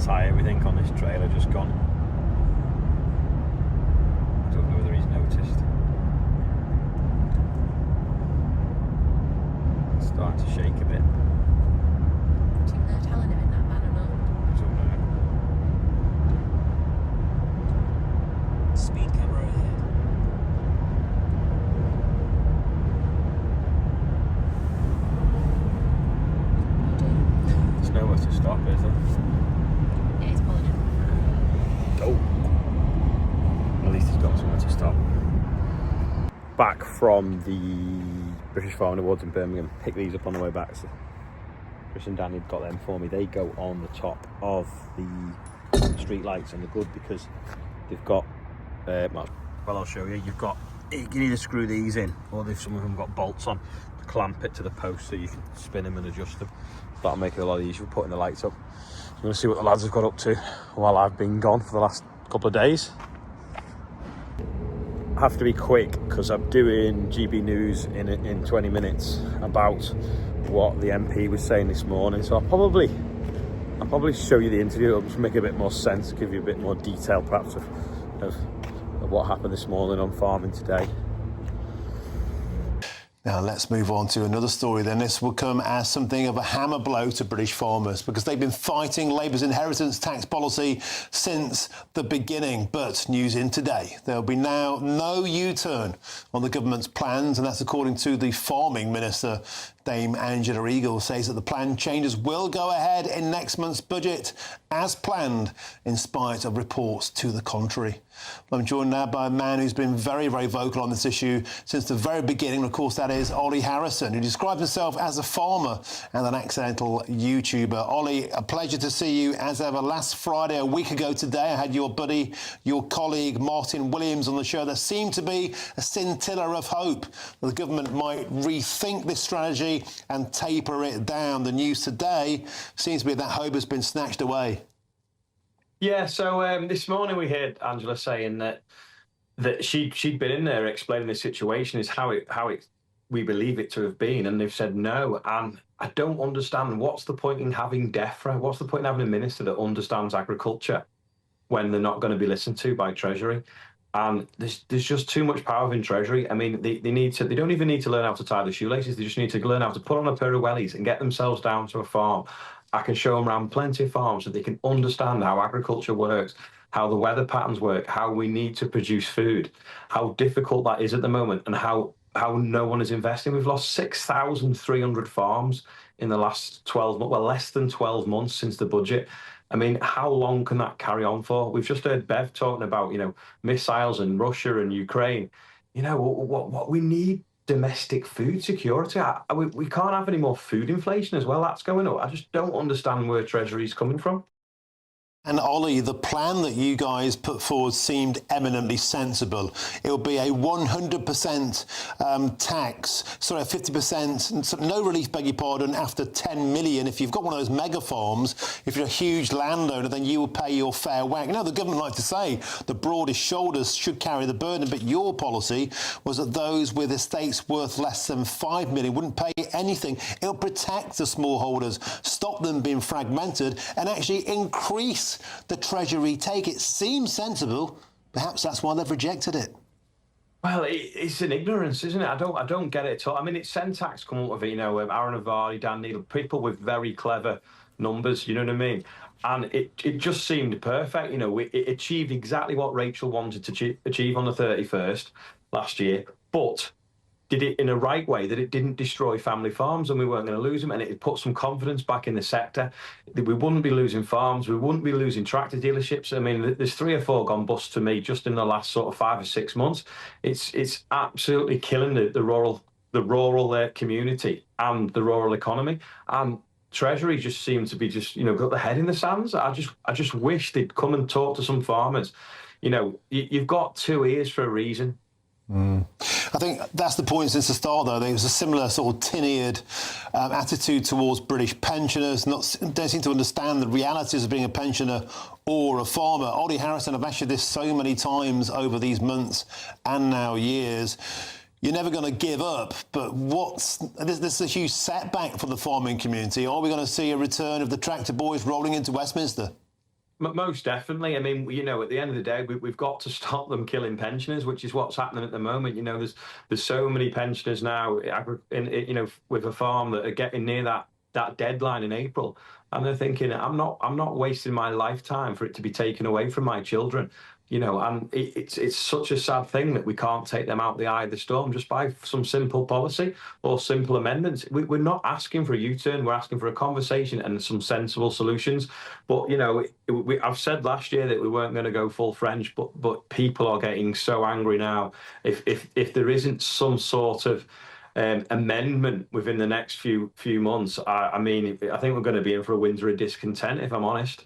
tyre, we think, on this trailer just gone. I don't know whether he's noticed. It's starting to shake a bit. Do you think they're telling him in that van or not? I don't know. Speed camera ahead. There's nowhere to stop, is there? Yeah, he's pulling in. Oh. At least he's got somewhere to stop. Back from the British Farming Awards in Birmingham. Pick these up on the way back. So Chris and Danny got them for me. They go on the top of the street lights, and they're good because they've got well, I'll show you. You can either screw these in, or some of them got bolts on to clamp it to the post so you can spin them and adjust them. That'll make it a lot easier for putting the lights up. So I'm going to see what the lads have got up to while I've been gone for the last couple of days. I have to be quick because I'm doing GB News in 20 minutes about what the MP was saying this morning. So I'll probably show you the interview. It'll just make a bit more sense, give you a bit more detail perhaps of what happened this morning on Farming Today. Now let's move on to another story then. This will come as something of a hammer blow to British farmers because they've been fighting Labour's inheritance tax policy since the beginning. But news in today, there'll be now no U-turn on the government's plans, and that's according to the Farming Minister. Dame Angela Eagle says that the planned changes will go ahead in next month's budget as planned, in spite of reports to the contrary. I'm joined now by a man who's been very, very vocal on this issue since the very beginning. Of course, that is Olly Harrison, who describes himself as a farmer and an accidental YouTuber. Olly, a pleasure to see you as ever. Last Friday, a week ago today, I had your buddy, your colleague, Martin Williams on the show. There seemed to be a scintilla of hope that the government might rethink this strategy and taper it down. The news today seems to be that hope has been snatched away. Yeah, so this morning we heard Angela saying that she'd been in there explaining the situation is how it we believe it to have been, and they've said no. And I don't understand what's the point in having DEFRA? What's the point in having a minister that understands agriculture when they're not going to be listened to by Treasury? And there's just too much power in Treasury. I mean, they don't even need to learn how to tie the shoelaces. They just need to learn how to put on a pair of wellies and get themselves down to a farm. I can show them around plenty of farms so they can understand how agriculture works, how the weather patterns work, how we need to produce food, how difficult that is at the moment, and how no one is investing. We've lost 6,300 farms in the last 12 months, well, less than 12 months since the budget. I mean, how long can that carry on for? We've just heard Bev talking about, missiles and Russia and Ukraine. What we need domestic food security. We can't have any more food inflation as well. That's going up. I just don't understand where Treasury's coming from. And Olly, the plan that you guys put forward seemed eminently sensible. It would be a 100% tax, sorry, a 50%, no relief, beg your pardon, after 10 million. If you've got one of those mega farms, if you're a huge landowner, then you will pay your fair whack. The government like to say the broadest shoulders should carry the burden, but your policy was that those with estates worth less than 5 million wouldn't pay anything. It'll protect the smallholders, stop them being fragmented, and actually increase the Treasury take. It seems sensible. Perhaps that's why they've rejected it. Well, it's an ignorance, isn't it? I don't get it at all. I mean, it's Certas come up with it, Aaron Avari, Dan Needle, people with very clever numbers, you know what I mean? And it just seemed perfect. It achieved exactly what Rachel wanted to achieve on the 31st last year, but did it in a right way, that it didn't destroy family farms and we weren't going to lose them, and it put some confidence back in the sector. We wouldn't be losing farms, we wouldn't be losing tractor dealerships. I mean, there's 3 or 4 gone bust to me just in the last sort of 5 or 6 months. It's absolutely killing the rural community and the rural economy. And Treasury just seemed to be got the head in the sands. I just wish they'd come and talk to some farmers. You've got 2 ears for a reason. I think that's the point since the start, though. There was a similar sort of tin-eared attitude towards British pensioners, don't seem to understand the realities of being a pensioner or a farmer. Olly Harrison, I've asked you this so many times over these months and now years. You're never going to give up, but this is a huge setback for the farming community. Are we going to see a return of the tractor boys rolling into Westminster? Most definitely. I mean, you know, at the end of the day, we've got to stop them killing pensioners, which is what's happening at the moment. You know, there's so many pensioners now, you know, with a farm that are getting near that deadline in April, and they're thinking, I'm not wasting my lifetime for it to be taken away from my children. You know, and it's such a sad thing that we can't take them out the eye of the storm just by some simple policy or simple amendments. We're not asking for a U-turn. We're asking for a conversation and some sensible solutions. But you know, I've said last year that we weren't going to go full French, but people are getting so angry now. If there isn't some sort of amendment within the next few months, I mean, I think we're going to be in for a winter of discontent, if I'm honest.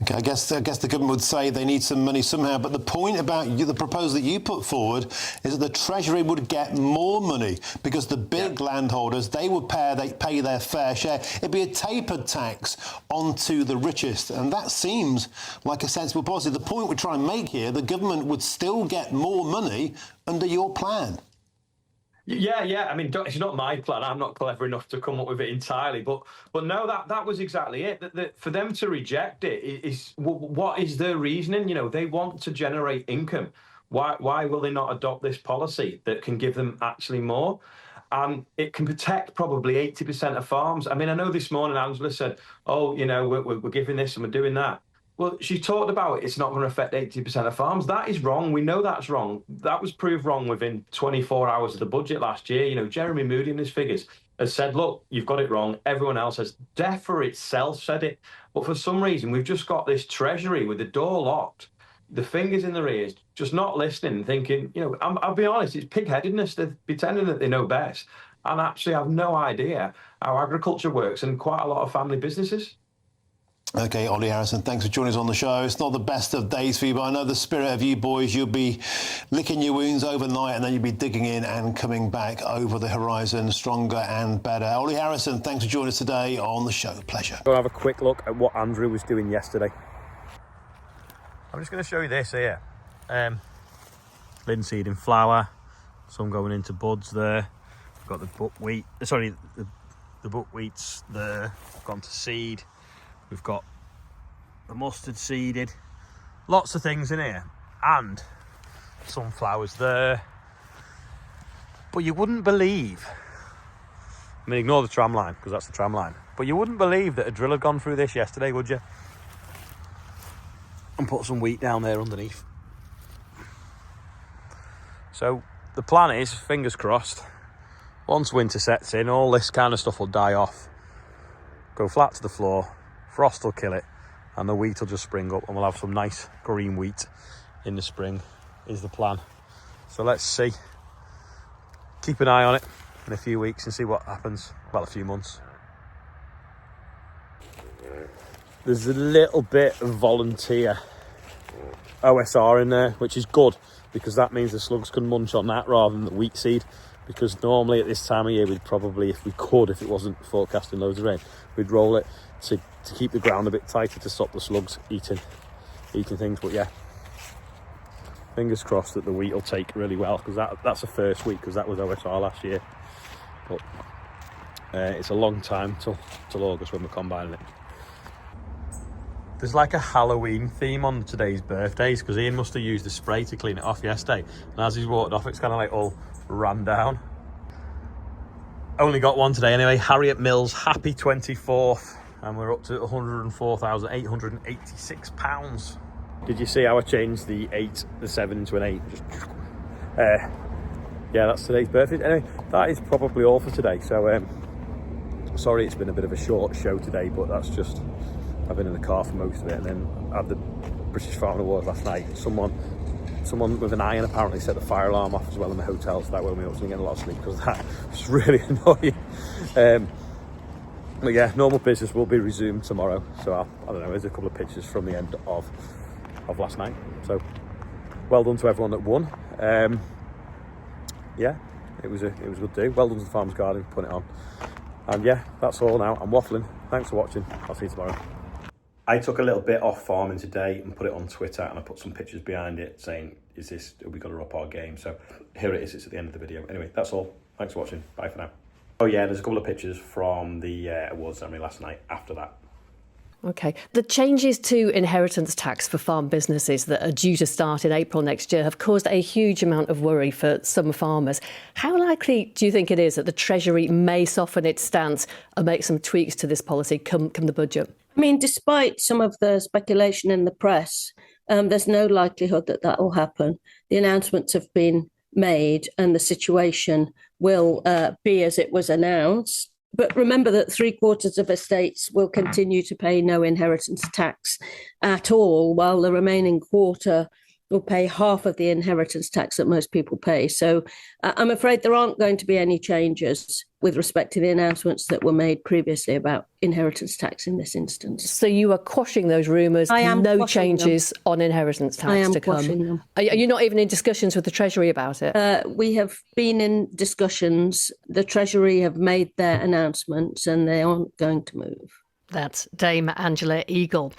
Okay, I guess the government would say they need some money somehow, but the point about the proposal that you put forward is that the Treasury would get more money because the big landholders, they would pay their fair share. It'd be a tapered tax onto the richest, and that seems like a sensible policy. The point we're trying to make here, the government would still get more money under your plan. Yeah. I mean, it's not my plan. I'm not clever enough to come up with it entirely. But no, that was exactly it. That for them to reject it is what is their reasoning? You know, they want to generate income. Why will they not adopt this policy that can give them actually more? And it can protect probably 80% of farms. I mean, I know this morning Angela said, "Oh, you know, we're giving this and we're doing that." Well, she talked about it's not going to affect 80% of farms. That is wrong. We know that's wrong. That was proved wrong within 24 hours of the budget last year. You know, Jeremy Moody in his figures has said, look, you've got it wrong. Everyone else has. DEFRA itself said it. But for some reason, we've just got this Treasury with the door locked, the fingers in their ears, just not listening, thinking, you know, I'll be honest, it's pig-headedness. They're pretending that they know best and actually have no idea how agriculture works and quite a lot of family businesses. Okay, Olly Harrison, thanks for joining us on the show. It's not the best of days for you, but I know the spirit of you boys, you'll be licking your wounds overnight and then you'll be digging in and coming back over the horizon stronger and better. Olly Harrison, thanks for joining us today on the show. Pleasure. Go have a quick look at what Andrew was doing yesterday. I'm just going to show you this here. Linseed in flower, some going into buds there. We've got the buckwheat, the buckwheats there, gone to seed. We've got the mustard seeded, lots of things in here, and sunflowers there. But you wouldn't believe, I mean, ignore the tram line, because that's the tram line, but you wouldn't believe that a drill had gone through this yesterday, would you? And put some wheat down there underneath. So the plan is, fingers crossed, once winter sets in, all this kind of stuff will die off, go flat to the floor, frost will kill it, and the wheat will just spring up, and we'll have some nice green wheat in the spring, is the plan. So let's see. Keep an eye on it in a few weeks and see what happens. Well, a few months. There's a little bit of volunteer OSR in there, which is good, because that means the slugs can munch on that rather than the wheat seed. Because normally at this time of year, we'd probably, if we could, if it wasn't forecasting loads of rain, we'd roll it to keep the ground a bit tighter to stop the slugs eating things. But yeah, fingers crossed that the wheat will take really well, because that's the first week, because that was OSR last year. But it's a long time till August when we're combining it. There's like a Halloween theme on today's birthdays, because Ian must have used the spray to clean it off yesterday, and as he's walked off, it's kind of like all ran down. Only got one today anyway. Harriet Mills, happy 24th, and we're up to £104,886. Did you see how I changed the 7 into an 8? Just yeah, that's today's birthday. Anyway, that is probably all for today. So sorry it's been a bit of a short show today, but that's just, I've been in the car for most of it, and then I had the British Farm Awards last night. Someone with an iron apparently set the fire alarm off as well in the hotel, so that woke me up, so I didn't get a lot of sleep because of that. It's really annoying. But yeah, normal business will be resumed tomorrow. So I don't know, there's a couple of pictures from the end of last night. So well done to everyone that won. Yeah, it was a good day. Well done to the Farmer's Garden for putting it on. And yeah, that's all now. I'm waffling. Thanks for watching. I'll see you tomorrow. I took a little bit off farming today and put it on Twitter, and I put some pictures behind it saying, have we got to up our game? So here it is, it's at the end of the video. Anyway, that's all. Thanks for watching. Bye for now. Oh yeah, there's a couple of pictures from the awards ceremony last night after that. OK. The changes to inheritance tax for farm businesses that are due to start in April next year have caused a huge amount of worry for some farmers. How likely do you think it is that the Treasury may soften its stance and make some tweaks to this policy come the budget? I mean, despite some of the speculation in the press, there's no likelihood that will happen. The announcements have been made and the situation will be as it was announced. But remember that 3/4 of estates will continue to pay no inheritance tax at all, while the remaining quarter will pay half of the inheritance tax that most people pay. So I'm afraid there aren't going to be any changes with respect to the announcements that were made previously about inheritance tax in this instance. So you are quashing those rumours? I am no quashing changes them. on inheritance tax I am to come? quashing them. Are you not even in discussions with the Treasury about it? We have been in discussions. The Treasury have made their announcements and they aren't going to move. That's Dame Angela Eagle.